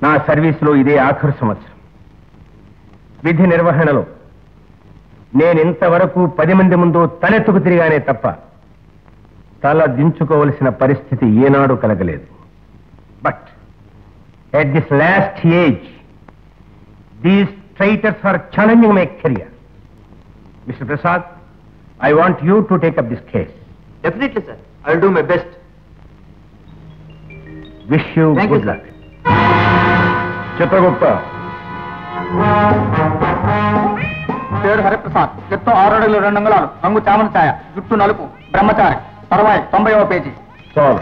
నా సర్వీసులో ఇదే ఆఖరు సంవత్సరం. విధి నిర్వహణలో నేనింతవరకు 10 మంది ముందు తలెత్తుకు తిరిగానే తప్ప తల దించుకోవలసిన పరిస్థితి ఏనాడు కలగలేదు. But at this last age these traitors are challenging my career. Mister Prasad, I want you to take up this case. Definitely sir, I will do my best. Wish you good luck. Chitragupta. పేరు హరిప్రసాద్, ఎత్తు 6 అడుగులు 2 అంగుళాలు, రంగు చామన ఛాయ, జుట్టు నలుపు, బ్రహ్మచారి, తర్వాయి 90వ page. చాలు.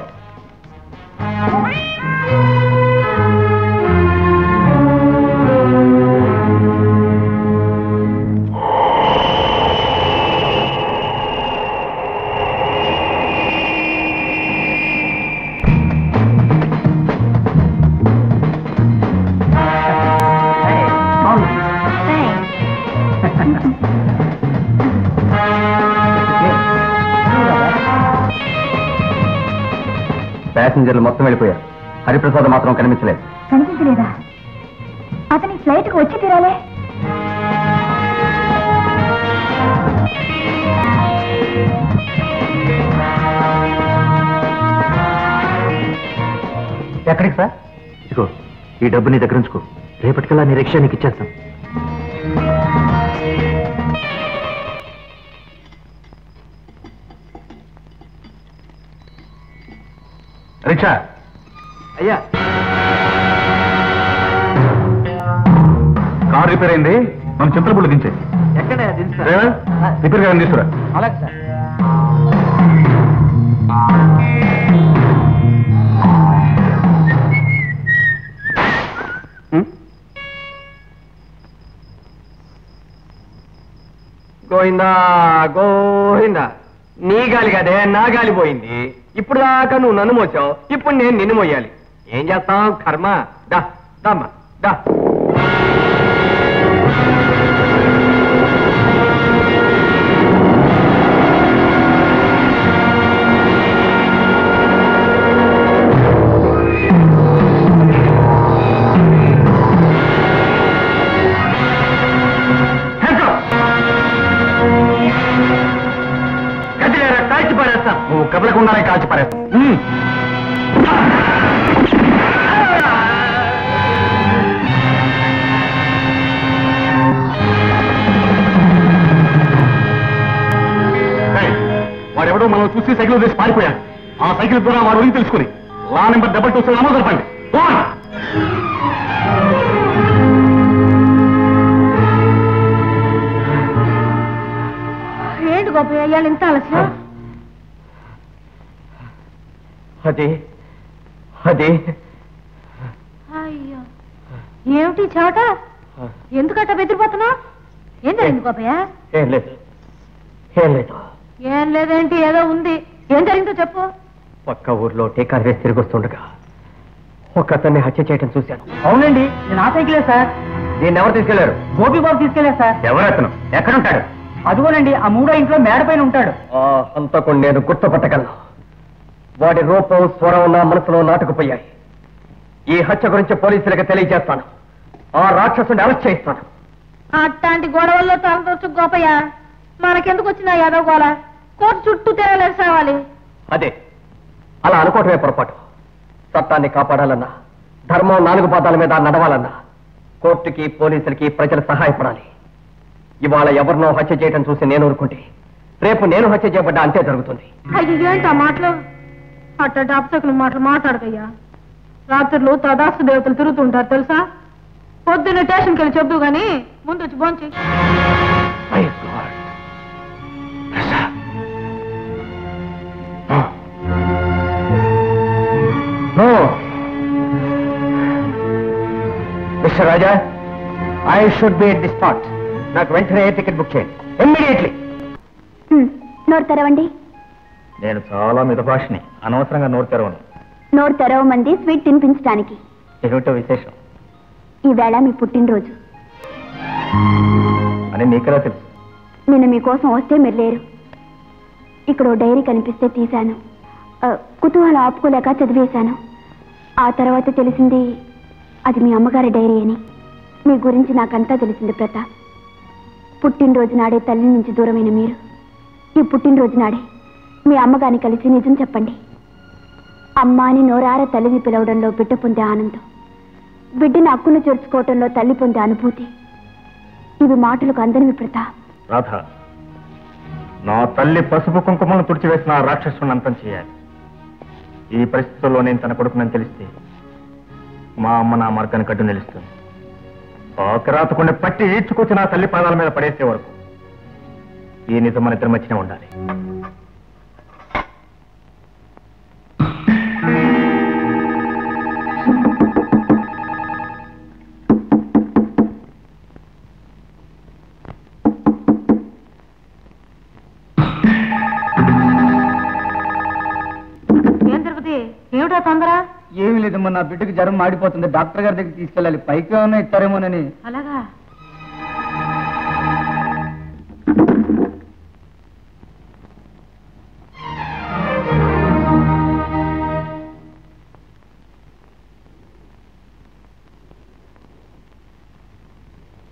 ప్యాసింజర్లు మొత్తం వెళ్ళిపోయారు. హరిప్రసాద్ మాత్రం కనిపించలేదు. కనిపించలేదా? అతని ఫ్లైట్కి వచ్చి తీరాలే. ఎక్కడికి సార్? ఇదిగో ఈ డబ్బు నీ దగ్గర ఉంచుకో. రేపటికల్లా నీ రిక్షా నీకు ఇచ్చేస్తాం. రిక్షా. అయ్యా, కార్ రిపేర్ అయింది, మనం చింతలపూడి దించే. ఎక్కడ రిపేర్ గారిని తీసుకురా. అలాగే సార్. గోయిందా గోయిందా, నీ గాలి కదే నా గాలి పోయింది. ఇప్పుడు దాకా నువ్వు నన్ను మోసావు, ఇప్పుడు నేను నిన్ను మోయాలి. ఏం చేస్తాం, కర్మ. దా దమ్మా దా. కాల్చి పారేస్తా. నువ్వు కదలకుండానే కాల్చి పారేస్తా. వాడెవడో మనం చూసి సైకిల్ తీసి పారిపోయాడు. ఆ సైకిల్ ద్వారా వాడు ఉనికి తెలుసుకుని లా నెంబర్ 227 నమోదు జరపండి. ఏంటి గోపయ్య ఇవాళ ఇంత ఆలస్యం? అదే అదే అయ్యో, ఏమిటి చాట? ఎందుకట్ట బెదిరిపోతున్నావు? ఏం జరిగింది గోపయ్య? ఏం లేదు, ఏం లేదు. ఏం లేదేంటి, ఏదో ఉంది. ఏం జరిగిందో చెప్పు. పక్క ఊర్లో టీకాలు వేసి తిరిగి వస్తుండగా ఒక అతన్ని హత్య చేయడం చూశాను. అవునండి, నేను ఆ సైకిలే సార్. దీన్ని ఎవరు తీసుకెళ్లారు? గోపిబాబు తీసుకెళ్లారు సార్. ఎవరతను? ఎక్కడుంటాడు? అదిగోనండి, ఆ 3వ ఇంట్లో మేడ పైన ఉంటాడు. అంతకుండా నేను గుర్తుపట్టగలను. వాడి రూపం, స్వరం నా మనసులో నాటుకుపోయాయి. ఈ హత్య గురించి పోలీసులకు తెలియజేస్తాను. ఆ రాక్షసుని అరెస్ట్ చేయిస్తాను. అట్లాంటి గొడవల్లో తలదొచ్చు గోపయ్య. మనకెందుకు వచ్చిన యాదవ్ గోళ? కోర్టు చుట్టూ తిరగలేదు సావాలి. అదే, అలా అనుకోవటమే పొరపాటు. చట్టాన్ని కాపాడాలన్నా, ధర్మం 4 పాదాల మీద నడవాలన్నా కోర్టుకి, పోలీసులకి ప్రజలు సహాయపడాలి. ఇవాళ ఎవరినో హత్య చేయడం చూసి నేను ఊరుకుంటే రేపు నేను హత్య చేయబడ్డా అంతే జరుగుతుంది. అయ్యి ఏంటి ఆ మాటలు? అట్టంటే అప్సకులు మాటలు మాట్లాడకయ్యా. రాత్రులు తదాస్తు దేవతలు తిరుగుతుంటారు తెలుసా? పొద్దున్న స్టేషన్కి వెళ్ళి చెప్దు గాని ముందు వచ్చి భోంచి. Mister Raja, I should be at the spot. నాకు వెంటనే టికెట్ బుక్ చేయండి, ఇమ్మీడియట్లీ. నోరు తెరవండి. నేను చాలా మితభాషిని, అనవసరంగా నోరు తెరవను. నోరు తెరవమంది స్వీట్ తినిపించడానికి. ఏమిటో విశేషం? ఈవేళ మీ పుట్టినరోజు అని నీకెలా తెలుసు? నిన్న మీకోసం వస్తే మీరు లేరు. ఇక్కడ డైరీ కనిపిస్తే తీశాను. కుతూహలం ఆపుకోలేక చదివేశాను. ఆ తర్వాత తెలిసింది అది మీ అమ్మగారి డైరీ అని. మీ గురించి నాకంతా తెలిసింది ప్రతాప్. పుట్టినరోజు నాడే తల్లి నుంచి దూరమైన మీరు ఈ పుట్టినరోజు నాడే మీ అమ్మగారిని కలిసి నిజం చెప్పండి. అమ్మ అని నోరార తల్లిని పిలవడంలో బిడ్డ పొందే ఆనందం, బిడ్డని హక్కును చేర్చుకోవటంలో తల్లి పొందే అనుభూతి, ఇవి మాటలకు అందనివి ప్రతాప్. రాధ, నా తల్లి పసుపు కుంకుమను తుడిచివేసిన ఆ రాక్షసుని అంతం చేయాలి. ఈ పరిస్థితుల్లో నేను తన కొడుకునని తెలిస్తే మా అమ్మ నా మార్గాన్ని కట్టు నిలుస్తుంది. ఆకరాతకుండా పట్టి ఈడ్చుకొచ్చి నా తల్లి పాదాల మీద పడేసే వరకు ఈ నిజం మన ఇద్దరి మధ్యనే ఉండాలి. ఏమిటో తొందర? ఏమీ లేదమ్మా, నా బిడ్డకి జ్వరం మాడిపోతుంది, డాక్టర్ గారి దగ్గర తీసుకెళ్ళాలి. పైకి ఏమన్నా ఇస్తారేమోనని. అలాగా?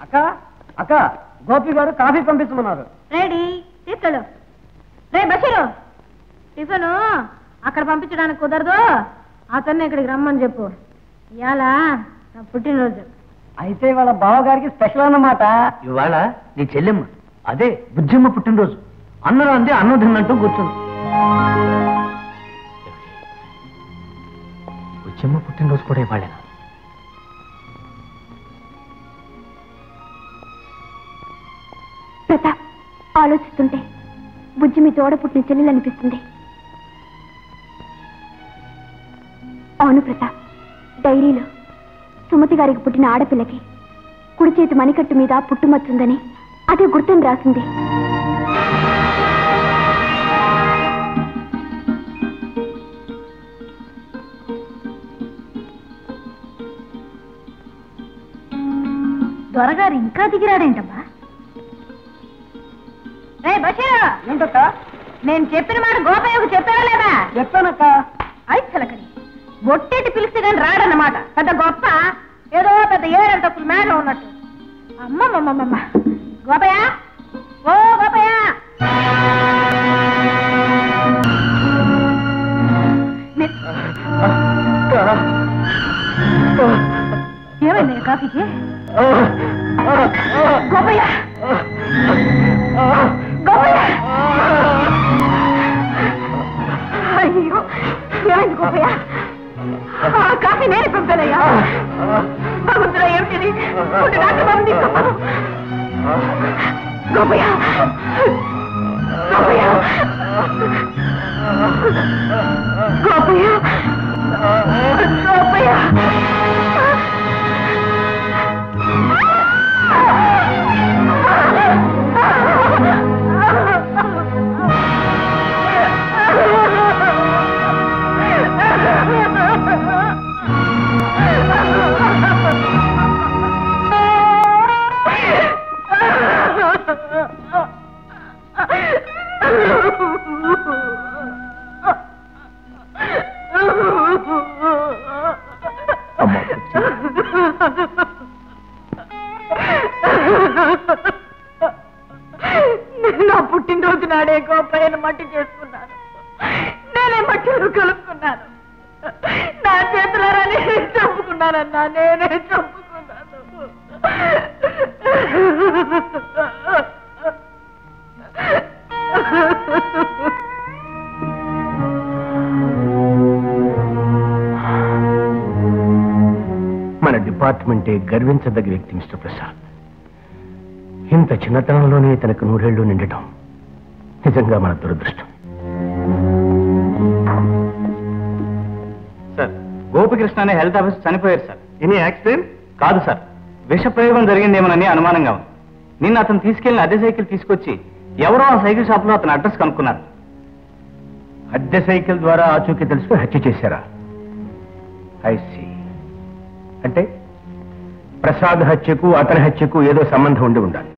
అక్క అక్క, గోపి గారు కాఫీ పంపించమన్నారు. రెడీ, తీసుకెళ్ళు. రే బషీరు, టిఫిన్ అక్కడ పంపించడానికి కుదరదు, అతన్ని ఇక్కడికి రమ్మని చెప్పు. ఇవాళ నా పుట్టినరోజు. అయితే వాళ్ళ బావగారికి స్పెషల్ అన్నమాట. ఇవాళ నీ చెల్లెమ్మ, అదే బుజ్జమ్మ పుట్టినరోజు. అన్నం అంది అన్నం తిన్నట్టు కూర్చుంది. బుజ్జమ్మ పుట్టినరోజు కూడా ఇవ్వాలేనా? ప్రతాప్, ఆలోచిస్తుంటే బుజ్జి మీ తోడ పుట్టిన చెల్లెలు అనిపిస్తుంది. అవును ప్రతాప్, డైరీలో సుమతి గారికి పుట్టిన ఆడపిల్లకి కుడి చేతి మణికట్టు మీద పుట్టుమచ్చుందని అదే గుర్తుని రాసింది. దొరగారు ఇంకా దిగిరాడేంటమ్మా? రే బషీరు, ఏంటక్క? నేను చెప్పిన మాట గోపయ్యకు చెప్పావా లేదా? చెప్పానక్క. ఐచ్చలకని బొట్టేటి పిలిస్తే కానీ రాడన్నమాట. పెద్ద గొప్ప, ఏదో పెద్ద ఏడంతకులు మేడ ఉన్నట్టు. అమ్మమ్మమ్మమ్మ, గోపయ్య, ఓ గోపయ్య, ఏమైంది కాఫీకి? గోపయ్య, గోపయ్య, అయ్యో ఏమైంది గోపయ్య? కాఫీ నేనే పంపానయ్యా. భగవంతుడా, ఏమిటిది? డాక్టర్ బాబు తీసుకో. గోపయ్య, గోపయ్య, గోపయ్య, గోపయ్య. నా పుట్టినరోజు నాడే గోపయ్యను మట్టి చేసుకున్నాను. నేనే మట్టిలో కలుపుకున్నాను. నా చేతులారా నేనే చంపుకున్నానన్నా, నేనే చంపుకున్నాను. మన డిపార్ట్మెంటే గర్వించదగ్గ వ్యక్తి మిస్టర్ ప్రసాద్. ఇంత చిన్నతనంలోనే తనకు 100 ఏళ్లు నిండటం నిజంగా మన దురదృష్టం. సార్, గోపికృష్ణ అనే హెల్త్ ఆఫీసర్ చనిపోయారు సార్. Any accident? కాదు సార్, విష ప్రయోగం జరిగిందేమోనని అనుమానంగా ఉంది. నిన్న అతను తీసుకెళ్లిన అద్దె సైకిల్ తీసుకొచ్చి ఎవరో ఆ సైకిల్ షాప్ లో అతను అడ్రస్ కనుక్కున్నారు. అద్దె సైకిల్ ద్వారా ఆచూకీ తెలుసుకుని హత్య చేశారా? ఐసి. అంటే ప్రసాద్ హత్యకు అతని హత్యకు ఏదో సంబంధం ఉండి ఉండాలి.